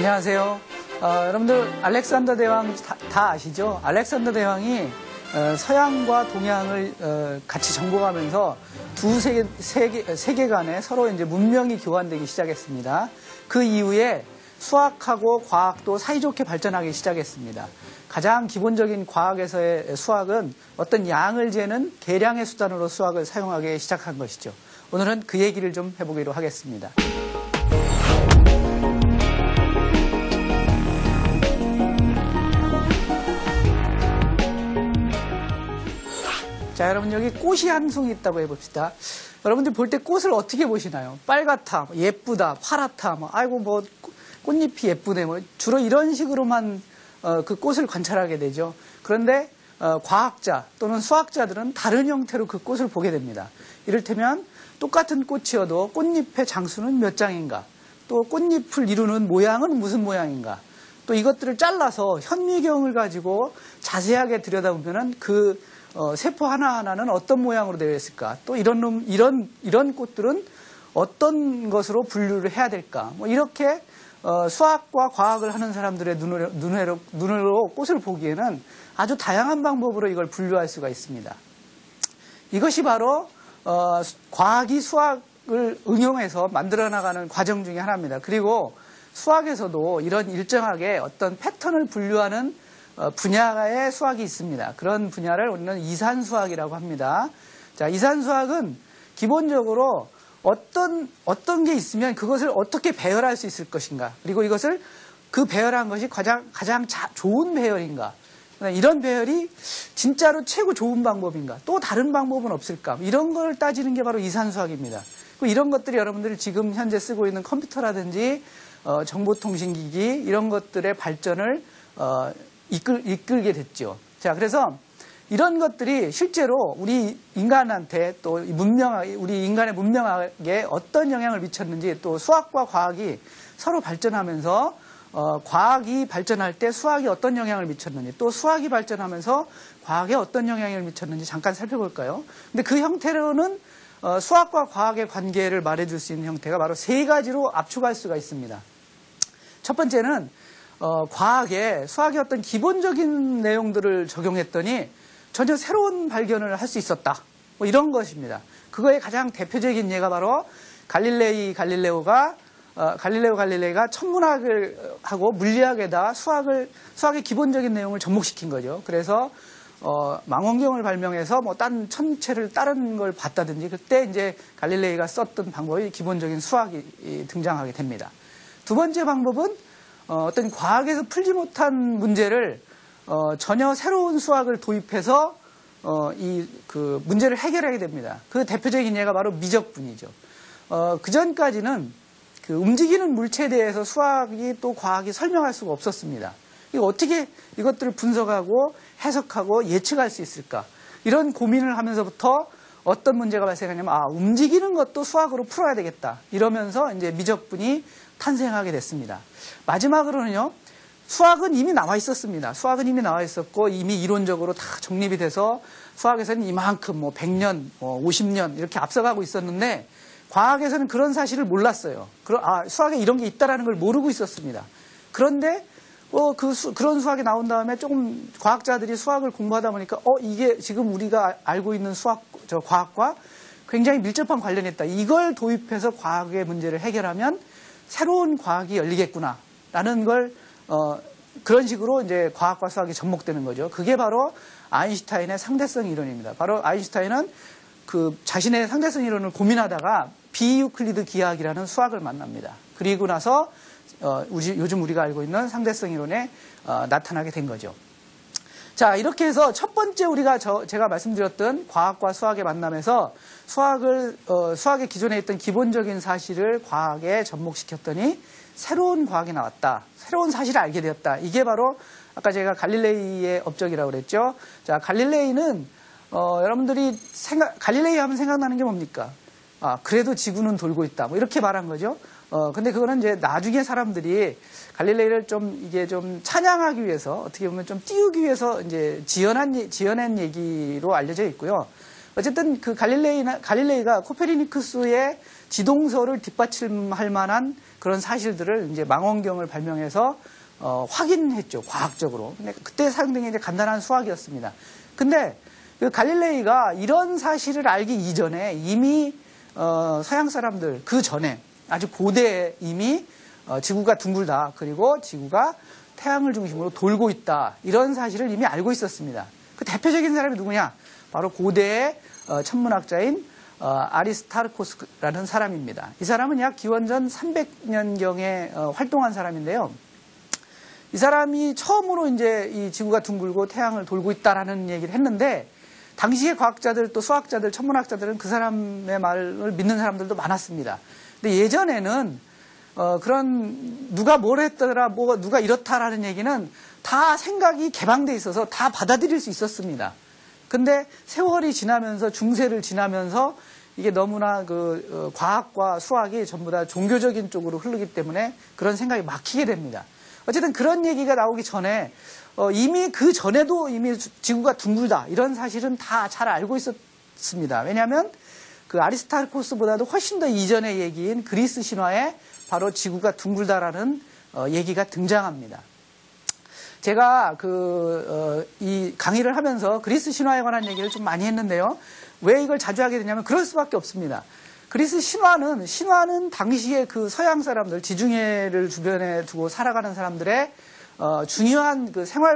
안녕하세요. 여러분들 알렉산더 대왕 다 아시죠? 알렉산더 대왕이 서양과 동양을 같이 정복하면서 두 세계 간에 서로 이제 문명이 교환되기 시작했습니다. 그 이후에 수학하고 과학도 사이좋게 발전하기 시작했습니다. 가장 기본적인 과학에서의 수학은 어떤 양을 재는 계량의 수단으로 수학을 사용하기 시작한 것이죠. 오늘은 그 얘기를 좀 해보기로 하겠습니다. 자, 여러분 여기 꽃이 한 송이 있다고 해봅시다. 여러분들 볼 때 꽃을 어떻게 보시나요? 빨갛다, 예쁘다, 파랗다, 아이고 꽃잎이 예쁘네, 주로 이런 식으로만 그 꽃을 관찰하게 되죠. 그런데 과학자 또는 수학자들은 다른 형태로 그 꽃을 보게 됩니다. 이를테면 똑같은 꽃이어도 꽃잎의 장수는 몇 장인가, 또 꽃잎을 이루는 모양은 무슨 모양인가, 또 이것들을 잘라서 현미경을 가지고 자세하게 들여다보면은 그 세포 하나하나는 어떤 모양으로 되어 있을까, 또 이런 꽃들은 어떤 것으로 분류를 해야 될까, 이렇게 수학과 과학을 하는 사람들의 눈으로 꽃을 보기에는 아주 다양한 방법으로 이걸 분류할 수가 있습니다. 이것이 바로 과학이 수학을 응용해서 만들어 나가는 과정 중에 하나입니다. 그리고 수학에서도 이런 일정하게 어떤 패턴을 분류하는 분야의 수학이 있습니다. 그런 분야를 우리는 이산수학이라고 합니다. 자, 이산수학은 기본적으로 어떤 게 있으면 그것을 어떻게 배열할 수 있을 것인가, 그리고 이것을 그 배열한 것이 가장 좋은 배열인가, 이런 배열이 진짜로 최고 좋은 방법인가, 또 다른 방법은 없을까, 이런 걸 따지는 게 바로 이산수학입니다. 이런 것들이 여러분들이 지금 현재 쓰고 있는 컴퓨터라든지 정보통신기기 이런 것들의 발전을 이끌게 됐죠. 자, 그래서 이런 것들이 실제로 우리 인간한테 또 우리 인간의 문명학에 어떤 영향을 미쳤는지, 또 수학과 과학이 서로 발전하면서 과학이 발전할 때 수학이 어떤 영향을 미쳤는지, 또 수학이 발전하면서 과학에 어떤 영향을 미쳤는지 잠깐 살펴볼까요? 근데 그 형태로는 수학과 과학의 관계를 말해줄 수 있는 형태가 바로 세 가지로 압축할 수가 있습니다. 첫 번째는 과학에 수학의 어떤 기본적인 내용들을 적용했더니 전혀 새로운 발견을 할 수 있었다, 이런 것입니다. 그거의 가장 대표적인 예가 바로 갈릴레오 갈릴레이가 천문학을 하고 물리학에다 수학의 기본적인 내용을 접목시킨 거죠. 그래서 망원경을 발명해서 딴 천체를 다른 걸 봤다든지, 그때 이제 갈릴레이가 썼던 방법이 기본적인 수학이 등장하게 됩니다. 두 번째 방법은 어떤 과학에서 풀지 못한 문제를 전혀 새로운 수학을 도입해서 그 문제를 해결하게 됩니다. 그 대표적인 예가 바로 미적분이죠. 그 전까지는 그 움직이는 물체에 대해서 수학이 또 과학이 설명할 수가 없었습니다. 어떻게 이것들을 분석하고 해석하고 예측할 수 있을까? 이런 고민을 하면서부터 어떤 문제가 발생하냐면, 움직이는 것도 수학으로 풀어야 되겠다, 이러면서 이제 미적분이 탄생하게 됐습니다. 마지막으로는요, 수학은 이미 나와 있었습니다. 수학은 이미 나와 있었고 이미 이론적으로 다 정립이 돼서 수학에서는 이만큼 100년, 50년 이렇게 앞서가고 있었는데, 과학에서는 그런 사실을 몰랐어요. 수학에 이런 게 있다라는 걸 모르고 있었습니다. 그런데 그런 수학이 나온 다음에 조금 과학자들이 수학을 공부하다 보니까 이게 지금 우리가 알고 있는 과학과 굉장히 밀접한 관련이 있다. 이걸 도입해서 과학의 문제를 해결하면 새로운 과학이 열리겠구나라는 걸 그런 식으로 이제 과학과 수학이 접목되는 거죠. 그게 바로 아인슈타인의 상대성 이론입니다. 바로 아인슈타인은 그 자신의 상대성 이론을 고민하다가 비유클리드 기하학이라는 수학을 만납니다. 그리고 나서 요즘 우리가 알고 있는 상대성 이론에 나타나게 된 거죠. 자, 이렇게 해서 첫 번째 제가 말씀드렸던 과학과 수학의 만남에서 수학의 기존에 있던 기본적인 사실을 과학에 접목시켰더니 새로운 과학이 나왔다, 새로운 사실을 알게 되었다. 이게 바로 아까 제가 갈릴레이의 업적이라고 그랬죠. 자, 갈릴레이는 여러분들이 갈릴레이 하면 생각나는 게 뭡니까? 그래도 지구는 돌고 있다, 이렇게 말한 거죠. 근데 그거는 이제 나중에 사람들이 갈릴레이를 이게 좀 찬양하기 위해서, 어떻게 보면 좀 띄우기 위해서 이제 지어낸 얘기로 알려져 있고요. 어쨌든 그 갈릴레이가 코페르니쿠스의 지동설을 뒷받침할 만한 그런 사실들을 이제 망원경을 발명해서 확인했죠, 과학적으로. 근데 그때 사용된 게 이제 간단한 수학이었습니다. 근데 그 갈릴레이가 이런 사실을 알기 이전에 이미 서양 사람들 그 전에 아주 고대에 이미 지구가 둥글다, 그리고 지구가 태양을 중심으로 돌고 있다, 이런 사실을 이미 알고 있었습니다. 그 대표적인 사람이 누구냐? 바로 고대의 천문학자인 아리스타르코스라는 사람입니다. 이 사람은 약 기원전 300년경에 활동한 사람인데요. 이 사람이 처음으로 이제 이 지구가 둥글고 태양을 돌고 있다라는 얘기를 했는데, 당시의 과학자들 또 수학자들, 천문학자들은 그 사람의 말을 믿는 사람들도 많았습니다. 근데 예전에는 그런 누가 뭘 했더라, 누가 이렇다라는 얘기는 다 생각이 개방돼 있어서 다 받아들일 수 있었습니다. 근데 세월이 지나면서, 중세를 지나면서 이게 너무나 과학과 수학이 전부 다 종교적인 쪽으로 흐르기 때문에 그런 생각이 막히게 됩니다. 어쨌든 그런 얘기가 나오기 전에 이미 그 전에도 이미 지구가 둥글다, 이런 사실은 다 잘 알고 있었습니다. 왜냐하면 그 아리스타르코스보다도 훨씬 더 이전의 얘기인 그리스 신화에 바로 지구가 둥글다라는 얘기가 등장합니다. 제가 이 강의를 하면서 그리스 신화에 관한 얘기를 좀 많이 했는데요. 왜 이걸 자주 하게 되냐면 그럴 수밖에 없습니다. 그리스 신화는 당시에 그 서양 사람들, 지중해를 주변에 두고 살아가는 사람들의 중요한 그 생활